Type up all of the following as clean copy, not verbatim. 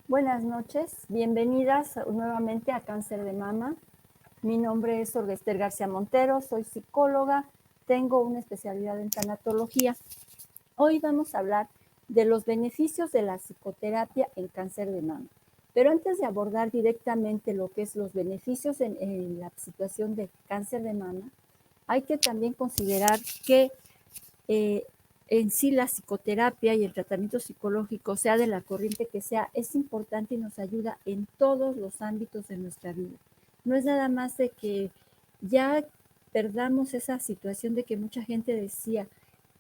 Buenas noches, bienvenidas nuevamente a Cáncer de Mama. Mi nombre es Olga Ester García Montero, soy psicóloga, tengo una especialidad en tanatología. Hoy vamos a hablar de los beneficios de la psicoterapia en cáncer de mama. Pero antes de abordar directamente lo que es los beneficios en la situación de cáncer de mama, hay que también considerar que eh, en sí la psicoterapia y el tratamiento psicológico, sea de la corriente que sea, es importante y nos ayuda en todos los ámbitos de nuestra vida. No es nada más de que ya perdamos esa situación de que mucha gente decía,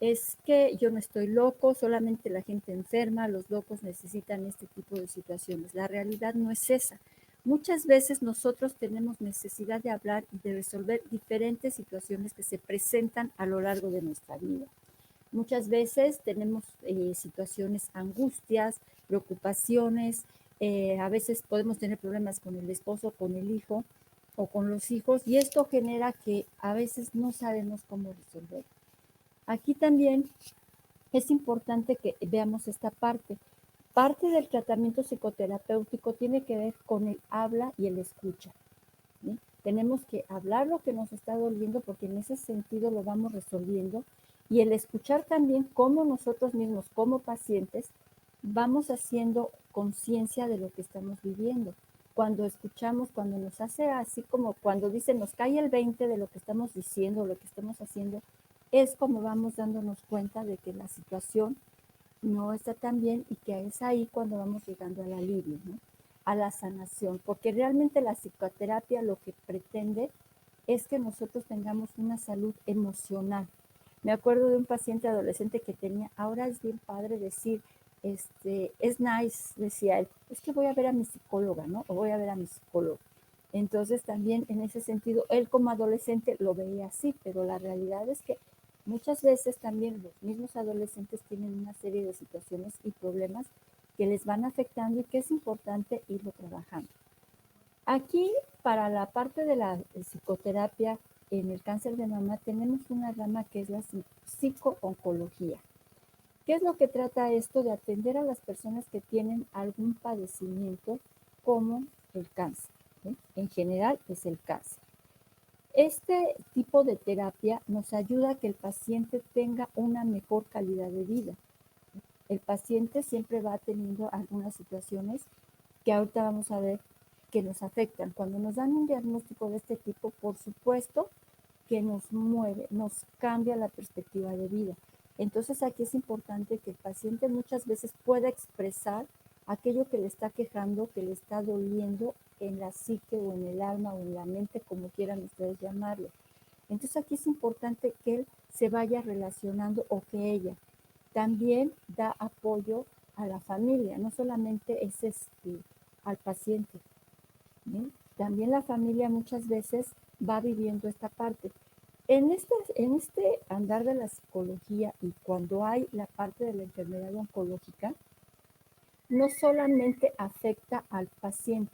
es que yo no estoy loco, solamente la gente enferma, los locos necesitan este tipo de situaciones. La realidad no es esa. Muchas veces nosotros tenemos necesidad de hablar y de resolver diferentes situaciones que se presentan a lo largo de nuestra vida. Muchas veces tenemos situaciones, angustias, preocupaciones, a veces podemos tener problemas con el esposo, con el hijo o con los hijos y esto genera que a veces no sabemos cómo resolver. Aquí también es importante que veamos esta parte. Parte del tratamiento psicoterapéutico tiene que ver con el habla y el escucha. ¿Sí? Tenemos que hablar lo que nos está doliendo porque en ese sentido lo vamos resolviendo y el escuchar también cómo nosotros mismos como pacientes vamos haciendo conciencia de lo que estamos viviendo. Cuando escuchamos, cuando nos hace así como cuando dice nos cae el 20 de lo que estamos diciendo, lo que estamos haciendo, es como vamos dándonos cuenta de que la situación no está tan bien y que es ahí cuando vamos llegando al alivio, ¿no? A la sanación, porque realmente la psicoterapia lo que pretende es que nosotros tengamos una salud emocional. Me acuerdo de un paciente adolescente que tenía, ahora es bien padre decir, es nice, decía él, es que voy a ver a mi psicóloga, ¿no? O voy a ver a mi psicólogo. Entonces también en ese sentido, él como adolescente lo veía así, pero la realidad es que muchas veces también los mismos adolescentes tienen una serie de situaciones y problemas que les van afectando y que es importante irlo trabajando. Aquí, para la parte de la psicoterapia en el cáncer de mama, tenemos una rama que es la psicooncología. ¿Qué es lo que trata esto? De atender a las personas que tienen algún padecimiento como el cáncer. ¿Sí? En general es el cáncer. Este tipo de terapia nos ayuda a que el paciente tenga una mejor calidad de vida. El paciente siempre va teniendo algunas situaciones que ahorita vamos a ver que nos afectan. Cuando nos dan un diagnóstico de este tipo, por supuesto que nos mueve, nos cambia la perspectiva de vida. Entonces aquí es importante que el paciente muchas veces pueda expresar aquello que le está quejando, que le está doliendo en la psique o en el alma o en la mente, como quieran ustedes llamarlo. Entonces aquí es importante que él se vaya relacionando o que ella también da apoyo a la familia, no solamente es al paciente. ¿Sí? También la familia muchas veces va viviendo esta parte. En este andar de la psicología y cuando hay la parte de la enfermedad oncológica, no solamente afecta al paciente,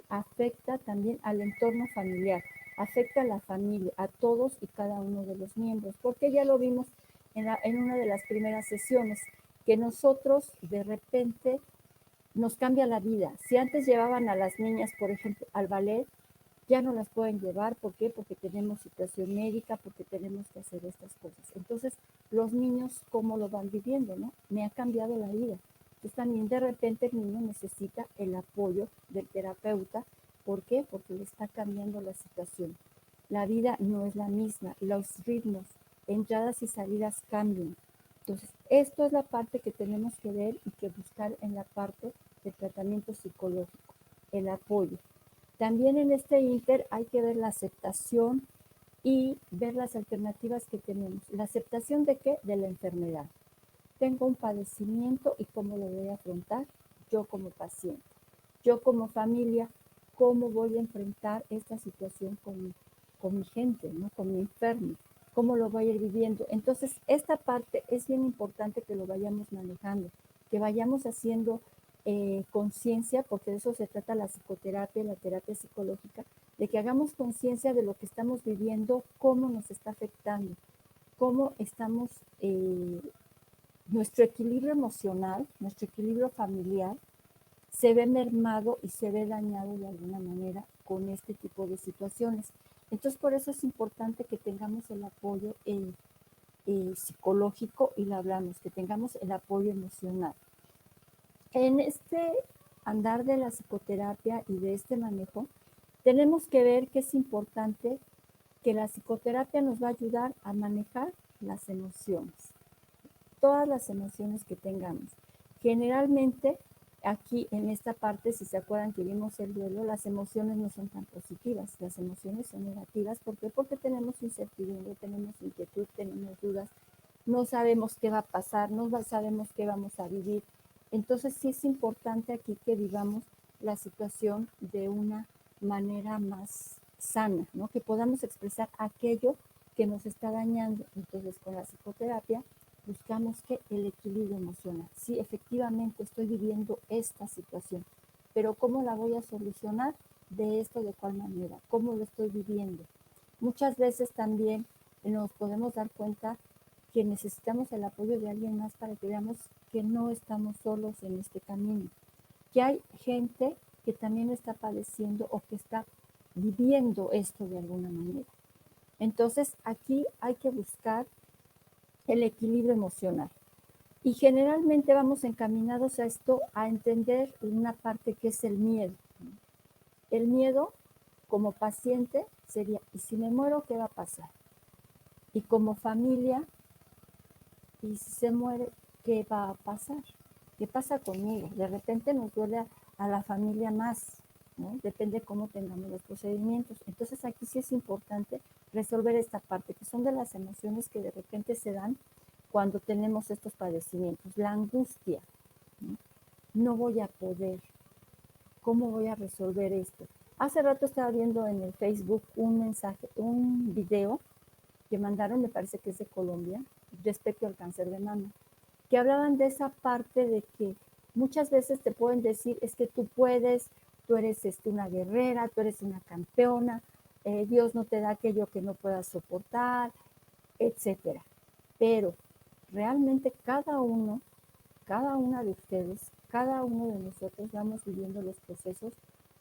afecta también al entorno familiar, afecta a la familia, a todos y cada uno de los miembros, porque ya lo vimos en una de las primeras sesiones, que nosotros de repente nos cambia la vida. Si antes llevaban a las niñas, por ejemplo, al ballet, ya no las pueden llevar. ¿Por qué? Porque tenemos situación médica, porque tenemos que hacer estas cosas. Entonces, los niños, ¿cómo lo van viviendo? ¿No? Me ha cambiado la vida. Entonces, también de repente el niño necesita el apoyo del terapeuta. ¿Por qué? Porque le está cambiando la situación. La vida no es la misma, los ritmos, entradas y salidas cambian. Entonces, esto es la parte que tenemos que ver y que buscar en la parte del tratamiento psicológico, el apoyo. También en este inter hay que ver la aceptación y ver las alternativas que tenemos. ¿La aceptación de qué? De la enfermedad. Tengo un padecimiento y cómo lo voy a afrontar yo como paciente. Yo como familia, cómo voy a enfrentar esta situación con mi gente, ¿no? Con mi enfermo, cómo lo voy a ir viviendo. Entonces, esta parte es bien importante que lo vayamos manejando, que vayamos haciendo conciencia, porque de eso se trata la psicoterapia, la terapia psicológica, de que hagamos conciencia de lo que estamos viviendo, cómo nos está afectando, cómo estamos, nuestro equilibrio emocional, nuestro equilibrio familiar, se ve mermado y se ve dañado de alguna manera con este tipo de situaciones. Entonces, por eso es importante que tengamos el apoyo psicológico y lo hablamos, que tengamos el apoyo emocional. En este andar de la psicoterapia y de este manejo, tenemos que ver que es importante que la psicoterapia nos va a ayudar a manejar las emociones, todas las emociones que tengamos. Generalmente, aquí en esta parte, si se acuerdan que vimos el duelo, las emociones no son tan positivas, las emociones son negativas. ¿Por qué? Porque tenemos incertidumbre, tenemos inquietud, tenemos dudas, no sabemos qué va a pasar, no sabemos qué vamos a vivir. Entonces sí es importante aquí que vivamos la situación de una manera más sana, ¿no? Que podamos expresar aquello que nos está dañando. Entonces con la psicoterapia buscamos que el equilibrio emocional. Sí, efectivamente estoy viviendo esta situación, pero ¿cómo la voy a solucionar? De esto, ¿de cuál manera? ¿Cómo lo estoy viviendo? Muchas veces también nos podemos dar cuenta que necesitamos el apoyo de alguien más para que veamos que no estamos solos en este camino, que hay gente que también está padeciendo o que está viviendo esto de alguna manera. Entonces aquí hay que buscar el equilibrio emocional. Y generalmente vamos encaminados a esto, a entender una parte que es el miedo. El miedo, como paciente, sería, ¿y si me muero, qué va a pasar? Y como familia, ¿y si se muere, qué va a pasar? ¿Qué pasa conmigo? De repente nos duele a la familia más, ¿no? Depende cómo tengamos los procedimientos. Entonces aquí sí es importante resolver esta parte, que son de las emociones que de repente se dan cuando tenemos estos padecimientos. La angustia, ¿no? No voy a poder. ¿Cómo voy a resolver esto? Hace rato estaba viendo en el Facebook un mensaje, un video que mandaron, me parece que es de Colombia, respecto al cáncer de mama, que hablaban de esa parte de que muchas veces te pueden decir, es que tú puedes, tú eres una guerrera, tú eres una campeona, Dios no te da aquello que no puedas soportar, etcétera. Pero realmente cada una de ustedes, cada uno de nosotros vamos viviendo los procesos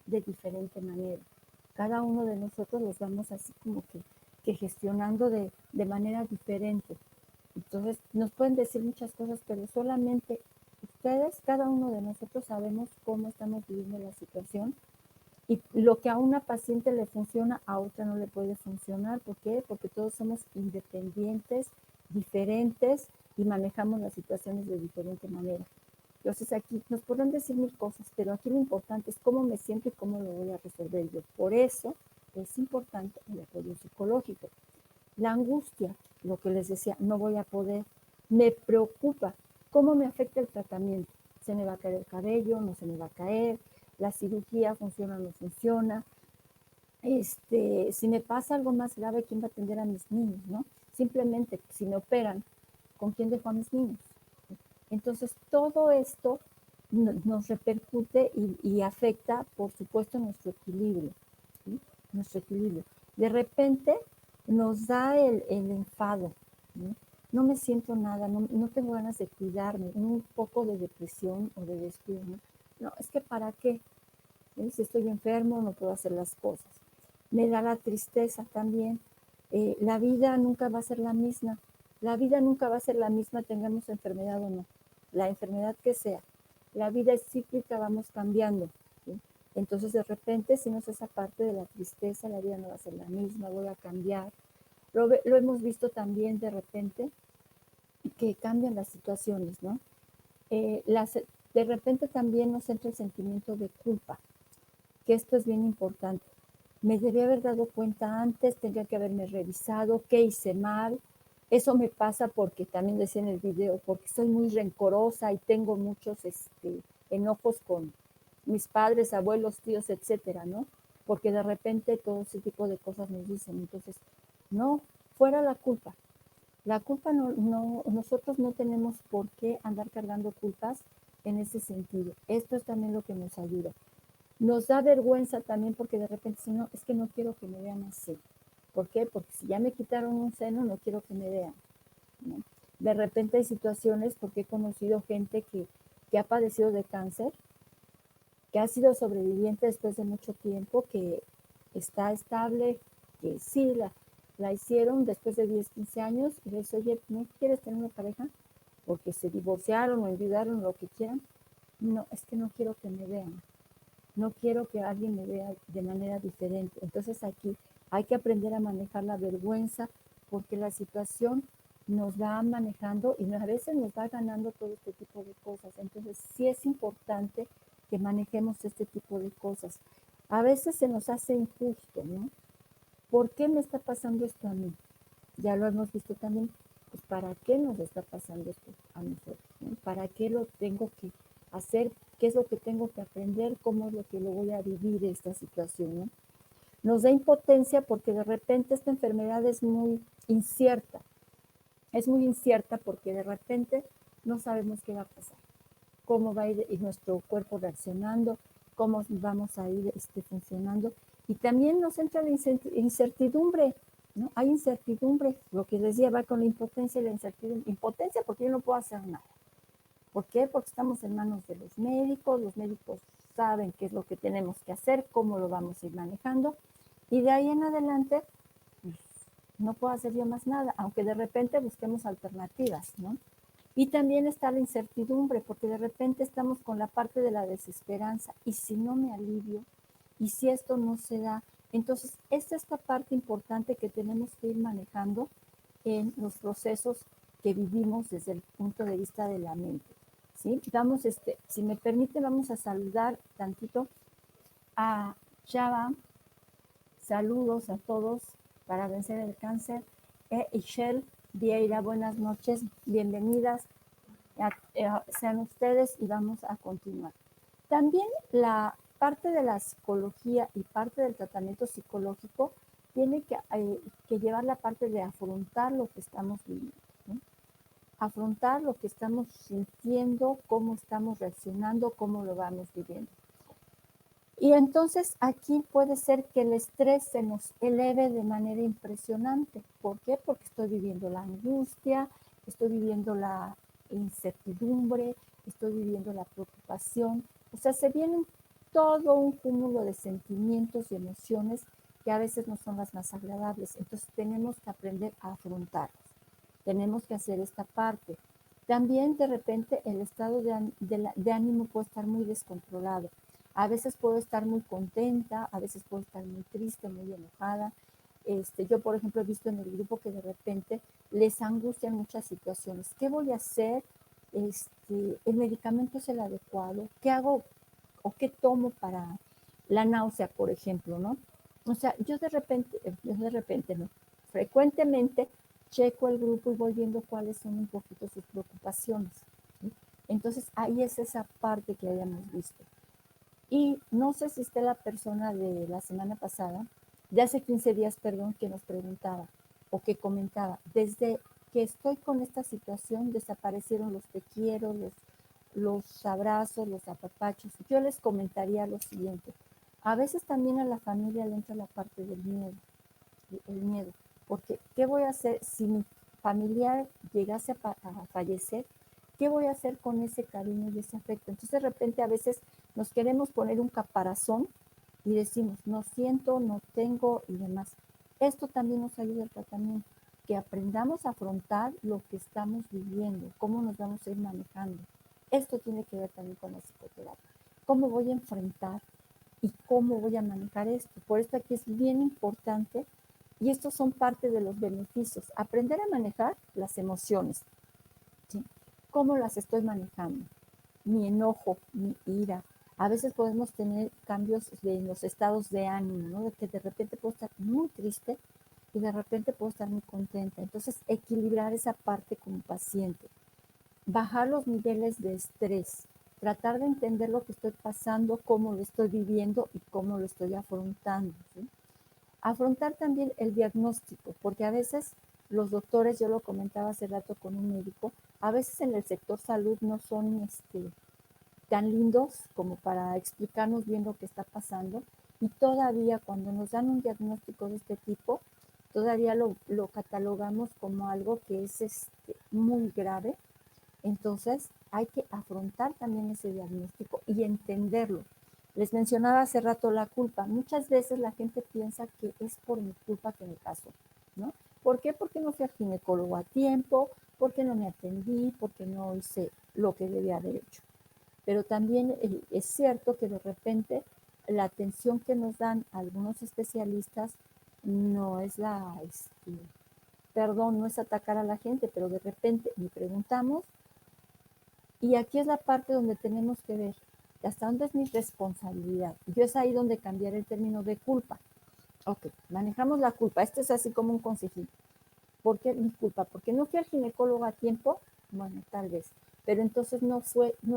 de diferente manera. Cada uno de nosotros los vamos así como que gestionando de manera diferente. Entonces, nos pueden decir muchas cosas, pero solamente ustedes, cada uno de nosotros sabemos cómo estamos viviendo la situación y lo que a una paciente le funciona, a otra no le puede funcionar. ¿Por qué? Porque todos somos independientes, diferentes y manejamos las situaciones de diferente manera. Entonces aquí nos podrán decir mil cosas, pero aquí lo importante es cómo me siento y cómo lo voy a resolver yo. Por eso es importante el apoyo psicológico. La angustia, lo que les decía, no voy a poder, me preocupa. ¿Cómo me afecta el tratamiento? ¿Se me va a caer el cabello? ¿No se me va a caer? ¿La cirugía funciona o no funciona? Si me pasa algo más grave, ¿quién va a atender a mis niños? ¿No? Simplemente, si me operan, ¿con quién dejo a mis niños? Entonces, todo esto nos repercute y afecta, por supuesto, nuestro equilibrio, ¿sí? Nuestro equilibrio. De repente nos da el enfado, ¿no? No me siento nada, no tengo ganas de cuidarme, un poco de depresión o de descuido, ¿no? No, es que ¿para qué? Si estoy enfermo, no puedo hacer las cosas. Me da la tristeza también. La vida nunca va a ser la misma. La vida nunca va a ser la misma, tengamos enfermedad o no. La enfermedad que sea. La vida es cíclica, vamos cambiando, ¿sí? Entonces, de repente, si no es esa parte de la tristeza, la vida no va a ser la misma, voy a cambiar. Lo hemos visto también de repente, que cambian las situaciones, ¿no? De repente también nos entra el sentimiento de culpa, que esto es bien importante. Me debía haber dado cuenta antes, tendría que haberme revisado, qué hice mal. Eso me pasa porque también decía en el video, porque soy muy rencorosa y tengo muchos enojos con mis padres, abuelos, tíos, etcétera, ¿no? Porque de repente todo ese tipo de cosas nos dicen. Entonces, no, fuera la culpa. La culpa nosotros no tenemos por qué andar cargando culpas en ese sentido. Esto es también lo que nos ayuda. Nos da vergüenza también porque de repente, si no, es que no quiero que me vean así. ¿Por qué? Porque si ya me quitaron un seno, no quiero que me vean, ¿no? De repente hay situaciones, porque he conocido gente que ha padecido de cáncer que ha sido sobreviviente después de mucho tiempo, que está estable, que sí la hicieron después de 10, 15 años y le dice, oye, ¿no quieres tener una pareja? Porque se divorciaron o enviudaron, lo que quieran. No, es que no quiero que me vean. No quiero que alguien me vea de manera diferente. Entonces aquí hay que aprender a manejar la vergüenza porque la situación nos va manejando y a veces nos va ganando todo este tipo de cosas. Entonces sí es importante que manejemos este tipo de cosas. A veces se nos hace injusto, ¿no? ¿Por qué me está pasando esto a mí? Ya lo hemos visto también, pues ¿para qué nos está pasando esto a nosotros? ¿No? ¿Para qué lo tengo que hacer? ¿Qué es lo que tengo que aprender? ¿Cómo es lo que lo voy a vivir esta situación? ¿No? Nos da impotencia porque de repente esta enfermedad es muy incierta. Es muy incierta porque de repente no sabemos qué va a pasar, cómo va a ir nuestro cuerpo reaccionando, cómo vamos a ir funcionando. Y también nos entra la incertidumbre, ¿no? Hay incertidumbre, lo que les decía va con la impotencia y la incertidumbre. Impotencia porque yo no puedo hacer nada. ¿Por qué? Porque estamos en manos de los médicos saben qué es lo que tenemos que hacer, cómo lo vamos a ir manejando, y de ahí en adelante, pues, no puedo hacer yo más nada, aunque de repente busquemos alternativas, ¿no? Y también está la incertidumbre, porque de repente estamos con la parte de la desesperanza, y si no me alivio, y si esto no se da, entonces esta es la parte importante que tenemos que ir manejando en los procesos que vivimos desde el punto de vista de la mente. ¿Sí? Vamos, si me permite, vamos a saludar tantito a Chava. Saludos a todos para vencer el cáncer. Ishel Vieira, buenas noches, bienvenidas sean ustedes y vamos a continuar. También la parte de la psicología y parte del tratamiento psicológico tiene que llevar la parte de afrontar lo que estamos viviendo, ¿no? Afrontar lo que estamos sintiendo, cómo estamos reaccionando, cómo lo vamos viviendo. Y entonces aquí puede ser que el estrés se nos eleve de manera impresionante. ¿Por qué? Porque estoy viviendo la angustia, estoy viviendo la incertidumbre, estoy viviendo la preocupación. O sea, se viene todo un cúmulo de sentimientos y emociones que a veces no son las más agradables. Entonces tenemos que aprender a afrontarlos. Tenemos que hacer esta parte. También de repente el estado de ánimo puede estar muy descontrolado. A veces puedo estar muy contenta, a veces puedo estar muy triste, muy enojada. Yo, por ejemplo, he visto en el grupo que de repente les angustian muchas situaciones. ¿Qué voy a hacer? ¿El medicamento es el adecuado? ¿Qué hago o qué tomo para la náusea, por ejemplo, ¿no? O sea, yo de repente, no, frecuentemente checo el grupo y voy viendo cuáles son un poquito sus preocupaciones, ¿sí? Entonces, ahí es esa parte que hayamos visto. Y no sé si esté la persona de la semana pasada, de hace 15 días, perdón, que nos preguntaba o que comentaba, desde que estoy con esta situación desaparecieron los te quiero, los abrazos, los apapachos. Yo les comentaría lo siguiente, a veces también a la familia le entra la parte del miedo, el miedo, porque ¿qué voy a hacer si mi familiar llegase a fallecer? ¿Qué voy a hacer con ese cariño y ese afecto? Entonces de repente a veces nos queremos poner un caparazón y decimos, no siento, no tengo y demás. Esto también nos ayuda al tratamiento, que aprendamos a afrontar lo que estamos viviendo, cómo nos vamos a ir manejando. Esto tiene que ver también con la psicoterapia. ¿Cómo voy a enfrentar y cómo voy a manejar esto? Por esto aquí es bien importante y estos son parte de los beneficios. Aprender a manejar las emociones, ¿sí? ¿Cómo las estoy manejando? Mi enojo, mi ira. A veces podemos tener cambios en los estados de ánimo, ¿no? De que de repente puedo estar muy triste y de repente puedo estar muy contenta. Entonces, equilibrar esa parte como paciente. Bajar los niveles de estrés. Tratar de entender lo que estoy pasando, cómo lo estoy viviendo y cómo lo estoy afrontando, ¿sí? Afrontar también el diagnóstico, porque a veces los doctores, yo lo comentaba hace rato con un médico, a veces en el sector salud no son tan lindos como para explicarnos bien lo que está pasando y todavía cuando nos dan un diagnóstico de este tipo, todavía lo catalogamos como algo que es muy grave. Entonces hay que afrontar también ese diagnóstico y entenderlo. Les mencionaba hace rato la culpa. Muchas veces la gente piensa que es por mi culpa que me pasó, ¿no? ¿Por qué? Porque no fui al ginecólogo a tiempo, porque no me atendí, porque no hice lo que debía haber hecho. Pero también es cierto que de repente la atención que nos dan algunos especialistas no es perdón, no es atacar a la gente, pero de repente ni preguntamos y aquí es la parte donde tenemos que ver hasta dónde es mi responsabilidad. Yo es ahí donde cambiar el término de culpa. Ok, manejamos la culpa. Esto es así como un consejito. ¿Por qué mi culpa? ¿Porque no fui al ginecólogo a tiempo? Bueno, tal vez. Pero entonces no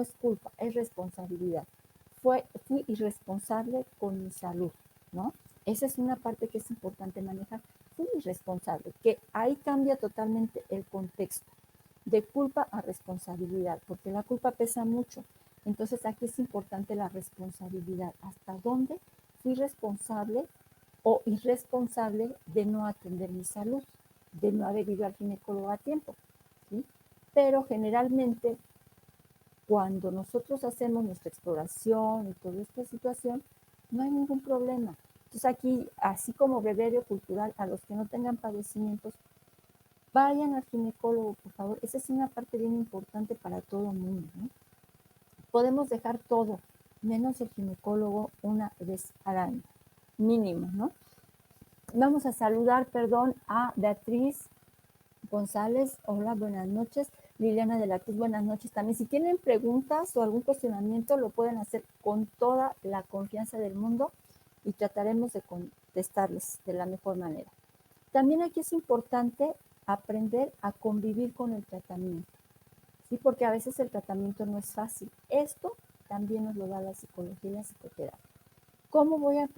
es culpa, es responsabilidad. Fui irresponsable con mi salud, ¿no? Esa es una parte que es importante manejar. Fui irresponsable, que ahí cambia totalmente el contexto de culpa a responsabilidad, porque la culpa pesa mucho. Entonces aquí es importante la responsabilidad. ¿Hasta dónde fui responsable o irresponsable de no atender mi salud, de no haber ido al ginecólogo a tiempo? ¿Sí? Pero generalmente cuando nosotros hacemos nuestra exploración y toda esta situación, no hay ningún problema. Entonces aquí, así como breviario cultural, a los que no tengan padecimientos, vayan al ginecólogo, por favor. Esa es una parte bien importante para todo el mundo, ¿no? Podemos dejar todo, menos el ginecólogo una vez al año, mínimo, ¿no? Vamos a saludar, perdón, a Beatriz González. Hola, buenas noches. Liliana de la Cruz, buenas noches también. Si tienen preguntas o algún cuestionamiento, lo pueden hacer con toda la confianza del mundo y trataremos de contestarles de la mejor manera. También aquí es importante aprender a convivir con el tratamiento, ¿sí? Porque a veces el tratamiento no es fácil. Esto también nos lo da la psicología y la psicoterapia. ¿Cómo voy a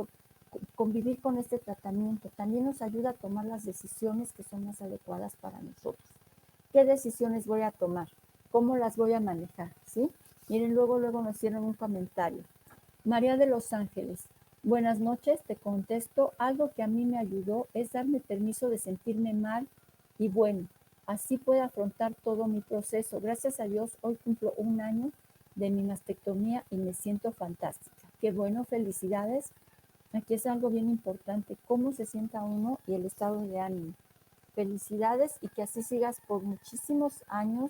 convivir con este tratamiento? También nos ayuda a tomar las decisiones que son más adecuadas para nosotros. ¿Qué decisiones voy a tomar? ¿Cómo las voy a manejar? ¿Sí? Miren, luego nos hicieron un comentario. María de Los Ángeles, buenas noches, te contesto. Algo que a mí me ayudó es darme permiso de sentirme mal y bueno, así puedo afrontar todo mi proceso. Gracias a Dios, hoy cumplo un año de mi mastectomía y me siento fantástica. Qué bueno, felicidades. Aquí es algo bien importante, cómo se sienta uno y el estado de ánimo. Felicidades y que así sigas por muchísimos años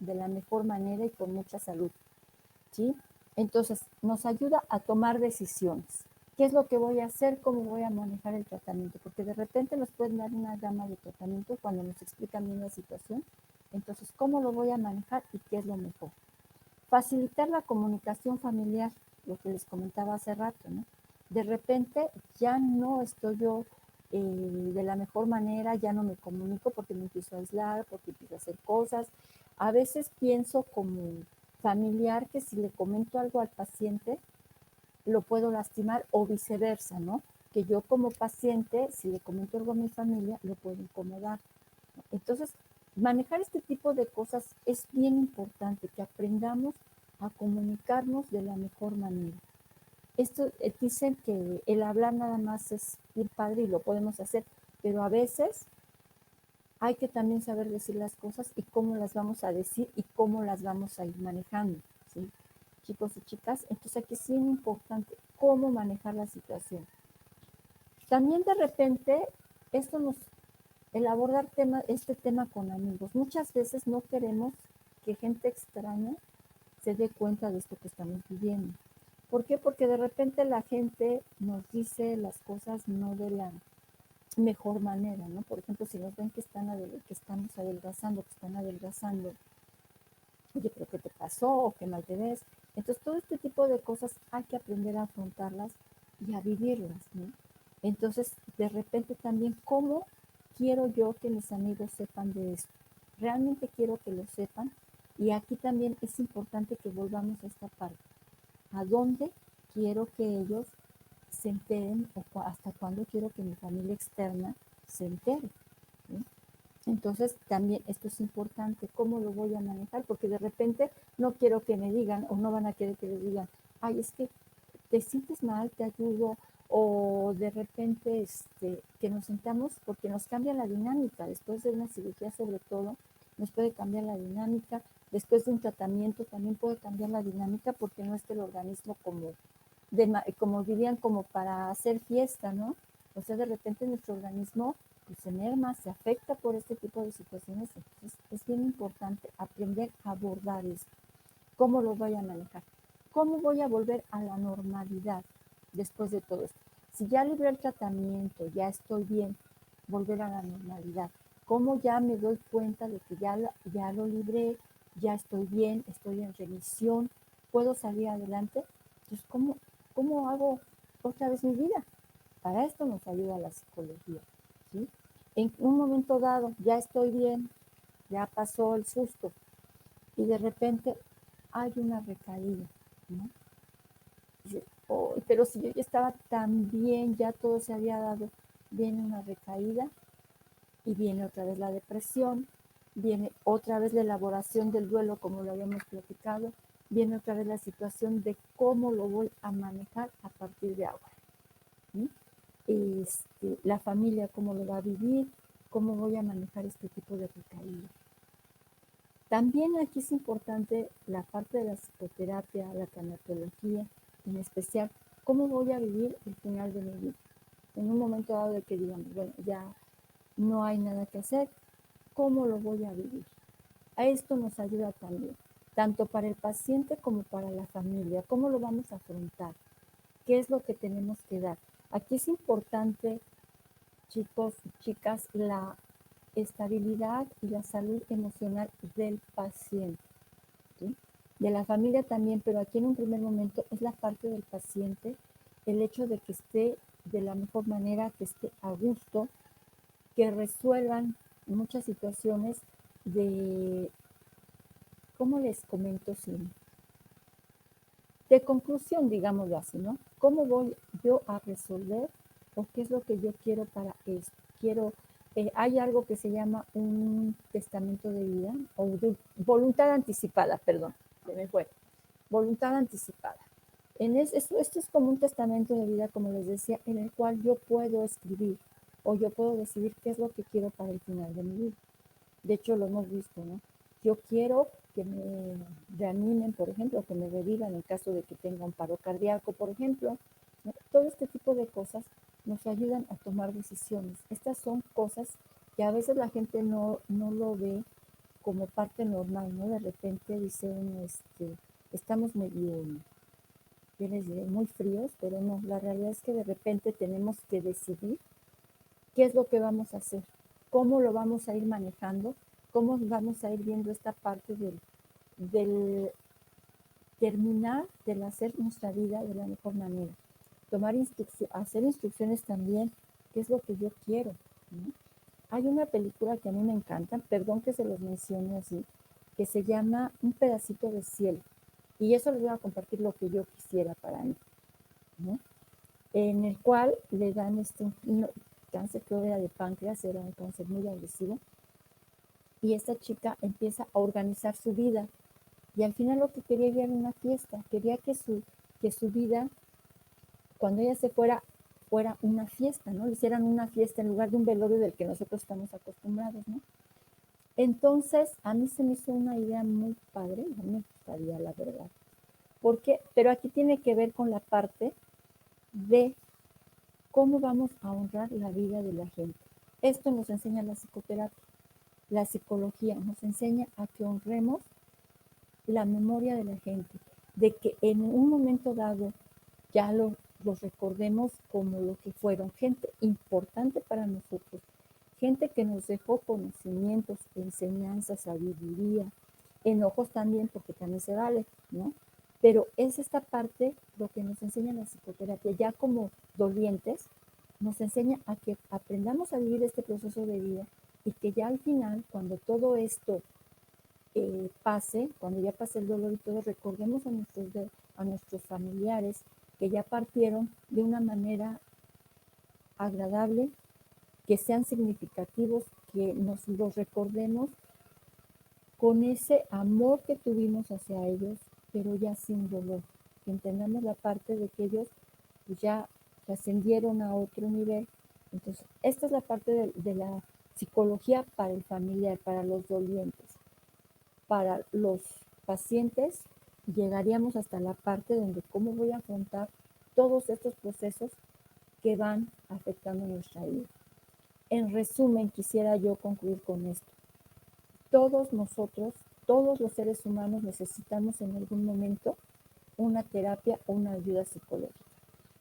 de la mejor manera y con mucha salud, ¿sí? Entonces, nos ayuda a tomar decisiones. ¿Qué es lo que voy a hacer? ¿Cómo voy a manejar el tratamiento? Porque de repente nos pueden dar una gama de tratamiento cuando nos explican bien la situación. Entonces, ¿cómo lo voy a manejar y qué es lo mejor? Facilitar la comunicación familiar, lo que les comentaba hace rato, ¿no? De repente ya no estoy yo de la mejor manera, ya no me comunico porque me empiezo a aislar, porque empiezo a hacer cosas. A veces pienso como familiar que si le comento algo al paciente, lo puedo lastimar o viceversa, ¿no? Que yo como paciente, si le comento algo a mi familia, lo puedo incomodar. Entonces, manejar este tipo de cosas es bien importante, que aprendamos a comunicarnos de la mejor manera. Esto dicen que el hablar nada más es bien padre y lo podemos hacer, pero a veces hay que también saber decir las cosas y cómo las vamos a decir y cómo las vamos a ir manejando, ¿sí? Chicos y chicas, entonces aquí es bien importante cómo manejar la situación. También de repente, esto nos, el abordar este tema con amigos, muchas veces no queremos que gente extraña se dé cuenta de esto que estamos viviendo. ¿Por qué? Porque de repente la gente nos dice las cosas no de la mejor manera, ¿no? Por ejemplo, si nos ven que estamos adelgazando, que están adelgazando, oye, pero ¿qué te pasó? ¿O qué mal te ves? Entonces, todo este tipo de cosas hay que aprender a afrontarlas y a vivirlas, ¿no? Entonces, de repente también, ¿cómo quiero yo que mis amigos sepan de esto? Realmente quiero que lo sepan y aquí también es importante que volvamos a esta parte. ¿A dónde quiero que ellos se enteren o hasta cuándo quiero que mi familia externa se entere? ¿Sí? Entonces, también esto es importante, ¿cómo lo voy a manejar? Porque de repente no quiero que me digan o no van a querer que les digan, ay, es que te sientes mal, te ayudo, o de repente que nos sentamos porque nos cambia la dinámica, después de una cirugía sobre todo, nos puede cambiar la dinámica, después de un tratamiento también puede cambiar la dinámica porque no está el organismo como como dirían, como para hacer fiesta, ¿no? O sea, de repente nuestro organismo pues, se merma, se afecta por este tipo de situaciones. Entonces, es bien importante aprender a abordar esto. ¿Cómo lo voy a manejar? ¿Cómo voy a volver a la normalidad después de todo esto? Si ya libré el tratamiento, ya estoy bien, volver a la normalidad. ¿Cómo ya me doy cuenta de que ya lo libré, ya estoy bien, estoy en remisión, puedo salir adelante? Entonces, ¿cómo hago otra vez mi vida? Para esto nos ayuda la psicología, ¿sí? En un momento dado, ya estoy bien, ya pasó el susto y de repente hay una recaída, ¿no? Dice, oh, pero si yo ya estaba tan bien, ya todo se había dado, viene una recaída y viene otra vez la depresión, viene otra vez la elaboración del duelo como lo habíamos platicado, viene otra vez la situación de cómo lo voy a manejar a partir de ahora. ¿Sí? La familia, cómo lo va a vivir, cómo voy a manejar este tipo de recaída. También aquí es importante la parte de la psicoterapia, la tanatología, en especial, cómo voy a vivir el final de mi vida. En un momento dado de que digamos, bueno, ya no hay nada que hacer, ¿cómo lo voy a vivir? A esto nos ayuda también, tanto para el paciente como para la familia. ¿Cómo lo vamos a afrontar? ¿Qué es lo que tenemos que dar? Aquí es importante, chicos y chicas, la estabilidad y la salud emocional del paciente, ¿sí? De la familia también, pero aquí en un primer momento es la parte del paciente, el hecho de que esté de la mejor manera, que esté a gusto, que resuelvan muchas situaciones de, ¿cómo les comento? Sí, de conclusión, digámoslo así, ¿no? ¿Cómo voy yo a resolver o qué es lo que yo quiero para esto? Hay algo que se llama un testamento de vida o de voluntad anticipada, perdón, se me fue, voluntad anticipada. Esto es como un testamento de vida, como les decía, en el cual yo puedo escribir o yo puedo decidir qué es lo que quiero para el final de mi vida. De hecho, lo hemos visto, ¿no? Yo quiero que me reanimen, por ejemplo, que me revivan en caso de que tenga un paro cardíaco, por ejemplo. ¿No? Todo este tipo de cosas nos ayudan a tomar decisiones. Estas son cosas que a veces la gente no lo ve como parte normal, ¿no? De repente dice uno, estamos medio, yo les diré, muy fríos, pero no, la realidad es que de repente tenemos que decidir qué es lo que vamos a hacer, cómo lo vamos a ir manejando, cómo vamos a ir viendo esta parte del terminar, del hacer nuestra vida de la mejor manera. Hacer instrucciones también, qué es lo que yo quiero, ¿no? Hay una película que a mí me encanta, perdón que se los mencione así, que se llama Un pedacito de cielo. Y eso les voy a compartir lo que yo quisiera para mí, ¿no? En el cual le dan cáncer que era de páncreas, era un cáncer muy agresivo, y esta chica empieza a organizar su vida, y al final lo que quería era una fiesta, quería que su vida, cuando ella se fuera una fiesta, ¿no? Le hicieran una fiesta en lugar de un velorio del que nosotros estamos acostumbrados, ¿no? Entonces, a mí se me hizo una idea muy padre, a mí me gustaría, la verdad. Pero aquí tiene que ver con la parte de cómo vamos a honrar la vida de la gente. Esto nos enseña la psicoterapia, la psicología, nos enseña a que honremos la memoria de la gente, de que en un momento dado ya los recordemos como lo que fueron, gente importante para nosotros, gente que nos dejó conocimientos, enseñanzas, sabiduría, enojos también, porque también se vale, ¿no? Pero es esta parte lo que nos enseña la psicoterapia, ya como dolientes, nos enseña a que aprendamos a vivir este proceso de vida y que ya al final, cuando todo esto pase, cuando ya pase el dolor y todo, recordemos a nuestros familiares que ya partieron de una manera agradable, que sean significativos, que nos los recordemos con ese amor que tuvimos hacia ellos, pero ya sin dolor, que entendamos la parte de que ellos pues, ya trascendieron a otro nivel. Entonces, esta es la parte de la psicología para el familiar, para los dolientes. Para los pacientes, llegaríamos hasta la parte donde cómo voy a afrontar todos estos procesos que van afectando nuestra vida. En resumen, quisiera yo concluir con esto. Todos nosotros, todos los seres humanos necesitamos en algún momento una terapia o una ayuda psicológica.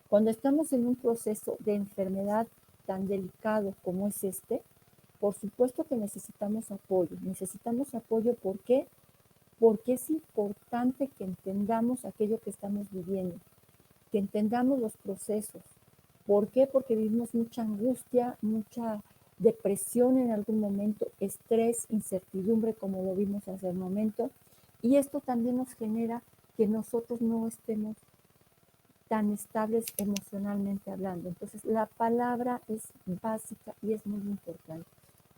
Cuando estamos en un proceso de enfermedad tan delicado como es este, por supuesto que necesitamos apoyo. Necesitamos apoyo, ¿por qué? Porque es importante que entendamos aquello que estamos viviendo, que entendamos los procesos. ¿Por qué? Porque vivimos mucha angustia, mucha depresión en algún momento, estrés, incertidumbre, como lo vimos hace un momento, y esto también nos genera que nosotros no estemos tan estables emocionalmente hablando. Entonces, la palabra es básica y es muy importante.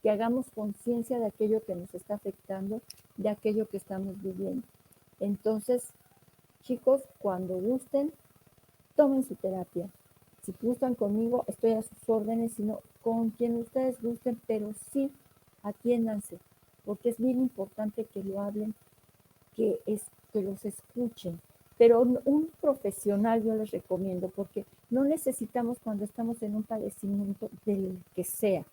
Que hagamos conciencia de aquello que nos está afectando, de aquello que estamos viviendo. Entonces, chicos, cuando gusten, tomen su terapia. Si gustan conmigo, estoy a sus órdenes, sino con quien ustedes gusten, pero sí atiéndanse, porque es bien importante que lo hablen, que los escuchen. Pero un profesional yo les recomiendo, porque no necesitamos cuando estamos en un padecimiento del que sea,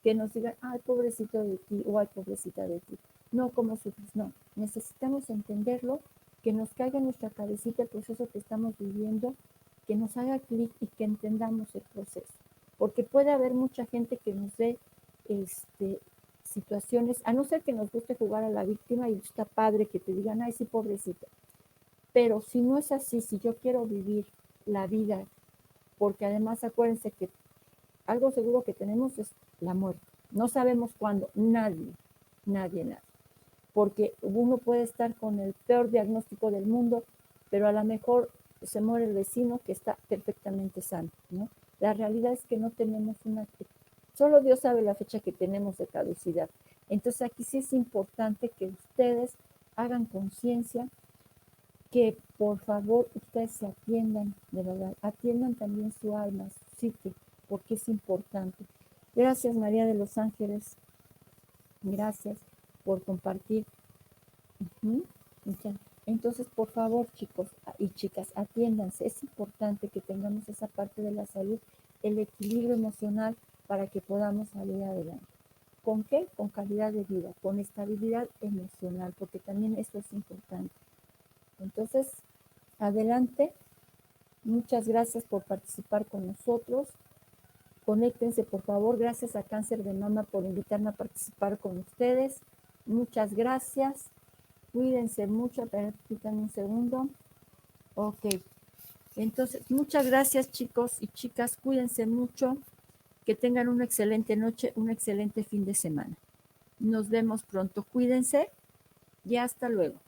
que nos digan, ay, pobrecito de ti, o ay, pobrecita de ti. No, ¿cómo sufres? No, necesitamos entenderlo, que nos caiga en nuestra cabecita el proceso que estamos viviendo, que nos haga clic y que entendamos el proceso. Porque puede haber mucha gente que nos dé situaciones, a no ser que nos guste jugar a la víctima y está padre que te digan, ay, sí, pobrecita. Pero si no es así, si yo quiero vivir la vida, porque además acuérdense que algo seguro que tenemos es la muerte. No sabemos cuándo, nadie. Porque uno puede estar con el peor diagnóstico del mundo, pero a lo mejor se muere el vecino que está perfectamente sano, ¿no? La realidad es que no tenemos solo Dios sabe la fecha que tenemos de caducidad. Entonces aquí sí es importante que ustedes hagan conciencia, que por favor ustedes se atiendan, de verdad, atiendan también su alma, su psique, porque es importante. Gracias, María de los Ángeles. Gracias por compartir. Entonces, por favor, chicos y chicas, atiéndanse. Es importante que tengamos esa parte de la salud, el equilibrio emocional para que podamos salir adelante. ¿Con qué? Con calidad de vida, con estabilidad emocional, porque también eso es importante. Entonces, adelante. Muchas gracias por participar con nosotros. Conéctense, por favor. Gracias a Cáncer de Mama por invitarme a participar con ustedes. Muchas gracias. Cuídense mucho. Permítanme un segundo. Ok. Entonces, muchas gracias, chicos y chicas. Cuídense mucho. Que tengan una excelente noche, un excelente fin de semana. Nos vemos pronto. Cuídense y hasta luego.